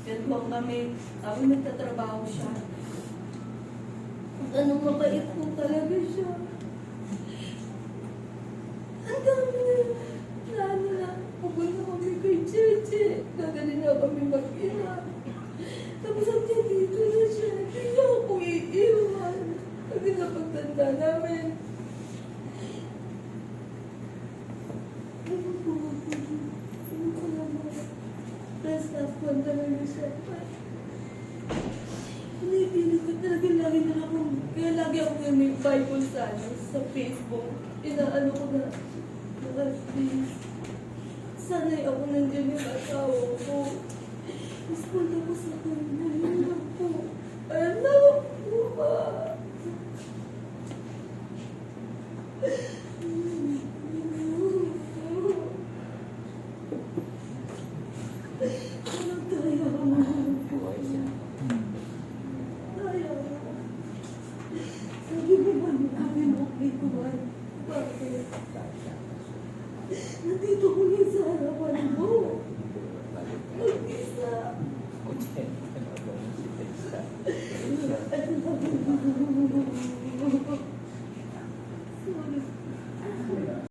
Ganun kami. Kami nagtatrabaho siya. Anong mabait po talaga siya. Ang dami na ano na, pupunta kami kay Cheche. Dadali na kami mag-ina. Tapos ang dito na siya. Hindi niya ako iiwan. Kasi sa pagtanda namin. Ano po? Ano ko naman? Last one talaga siya. Hindi ko talaga lagi na ako. Kaya lagi ako may Bible sa Facebook. Inaano ko na please. Sana'y ako nandiyan yung asawa ko. Mas punta ko sa kanya. Anak po. Anak po ba? Anak tayo. Tayo. Sabi mo ba yung kami mo kay Tuwan? Bakit? Nandito ko yun sa harapan mo. Mag-isa. Ano